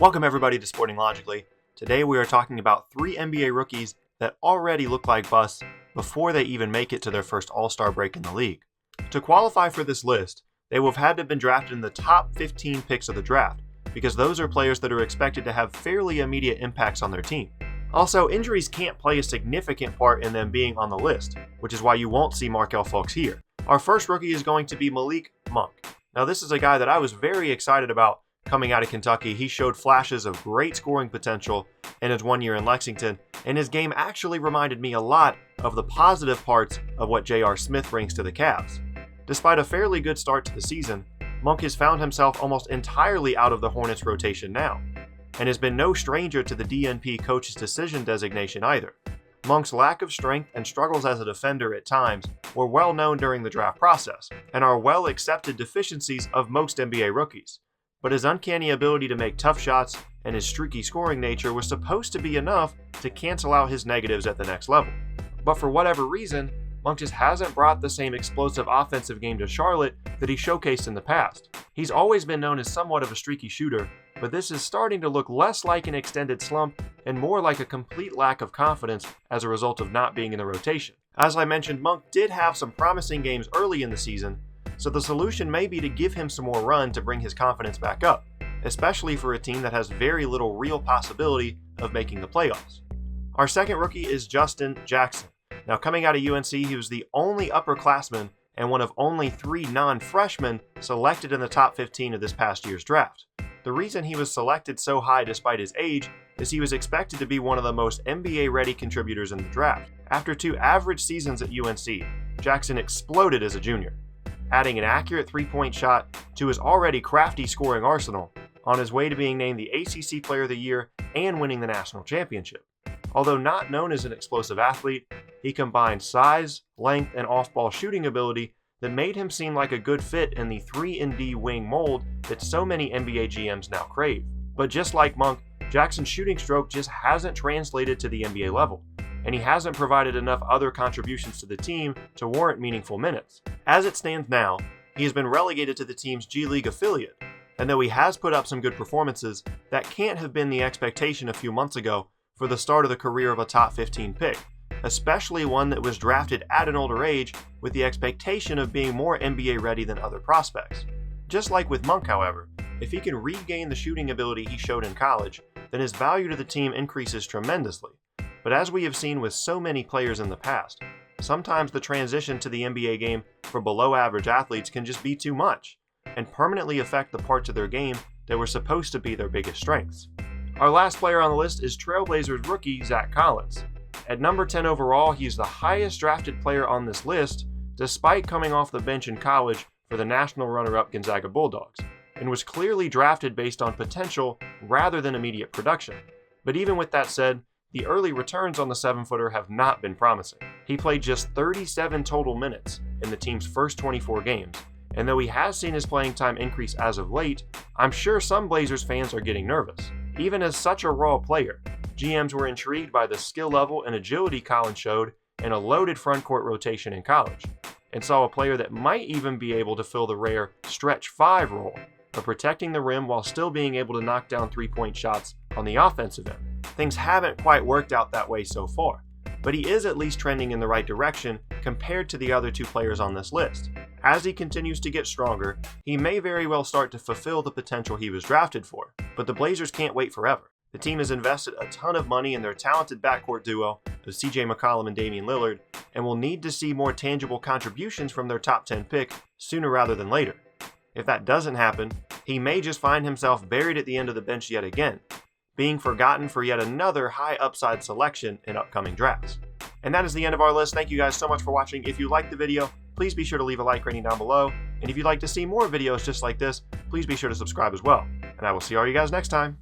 Welcome everybody to Sporting Logically. Today we are talking about 3 NBA rookies that already look like busts before they even make it to their first All-Star break in the league. To qualify for this list, they will have had to have been drafted in the top 15 picks of the draft, because those are players that are expected to have fairly immediate impacts on their team. Also, injuries can't play a significant part in them being on the list, which is why you won't see Markelle Fultz here. Our first rookie is going to be Malik Monk. Now this is a guy that I was very excited about coming out of Kentucky. He showed flashes of great scoring potential in his 1 year in Lexington, and his game actually reminded me a lot of the positive parts of what J.R. Smith brings to the Cavs. Despite a fairly good start to the season, Monk has found himself almost entirely out of the Hornets rotation now, and has been no stranger to the DNP coach's decision designation either. Monk's lack of strength and struggles as a defender at times were well known during the draft process, and are well accepted deficiencies of most NBA rookies. But his uncanny ability to make tough shots and his streaky scoring nature was supposed to be enough to cancel out his negatives at the next level. But for whatever reason, Monk just hasn't brought the same explosive offensive game to Charlotte that he showcased in the past. He's always been known as somewhat of a streaky shooter, but this is starting to look less like an extended slump and more like a complete lack of confidence as a result of not being in the rotation. As I mentioned, Monk did have some promising games early in the season, so the solution may be to give him some more run to bring his confidence back up, especially for a team that has very little real possibility of making the playoffs. Our second rookie is Justin Jackson. Now coming out of UNC, he was the only upperclassman and one of only 3 non-freshmen selected in the top 15 of this past year's draft. The reason he was selected so high despite his age is he was expected to be one of the most NBA-ready contributors in the draft. After 2 average seasons at UNC, Jackson exploded as a junior, adding an accurate 3-point shot to his already crafty scoring arsenal on his way to being named the ACC Player of the Year and winning the national championship. Although not known as an explosive athlete, he combined size, length, and off-ball shooting ability that made him seem like a good fit in the 3-and-D wing mold that so many NBA GMs now crave. But just like Monk, Jackson's shooting stroke just hasn't translated to the NBA level, and he hasn't provided enough other contributions to the team to warrant meaningful minutes. As it stands now, he has been relegated to the team's G League affiliate, and though he has put up some good performances, that can't have been the expectation a few months ago for the start of the career of a top 15 pick, especially one that was drafted at an older age with the expectation of being more NBA ready than other prospects. Just like with Monk, however, if he can regain the shooting ability he showed in college, then his value to the team increases tremendously. But as we have seen with so many players in the past, sometimes the transition to the NBA game for below average athletes can just be too much, and permanently affect the parts of their game that were supposed to be their biggest strengths. Our last player on the list is Trailblazers rookie Zack Collins. At number 10 overall, he's the highest drafted player on this list, despite coming off the bench in college for the national runner-up Gonzaga Bulldogs, and was clearly drafted based on potential rather than immediate production. But even with that said, the early returns on the 7-footer have not been promising. He played just 37 total minutes in the team's first 24 games, and though he has seen his playing time increase as of late, I'm sure some Blazers fans are getting nervous. Even as such a raw player, GMs were intrigued by the skill level and agility Collins showed in a loaded frontcourt rotation in college, and saw a player that might even be able to fill the rare stretch 5 role of protecting the rim while still being able to knock down 3-point shots on the offensive end. Things haven't quite worked out that way so far, but he is at least trending in the right direction compared to the other 2 players on this list. As he continues to get stronger, he may very well start to fulfill the potential he was drafted for, but the Blazers can't wait forever. The team has invested a ton of money in their talented backcourt duo of CJ McCollum and Damian Lillard, and will need to see more tangible contributions from their top 10 pick sooner rather than later. If that doesn't happen, he may just find himself buried at the end of the bench yet again, being forgotten for yet another high upside selection in upcoming drafts. And that is the end of our list. Thank you guys so much for watching. If you liked the video, please be sure to leave a like rating down below. And if you'd like to see more videos just like this, please be sure to subscribe as well. And I will see all you guys next time.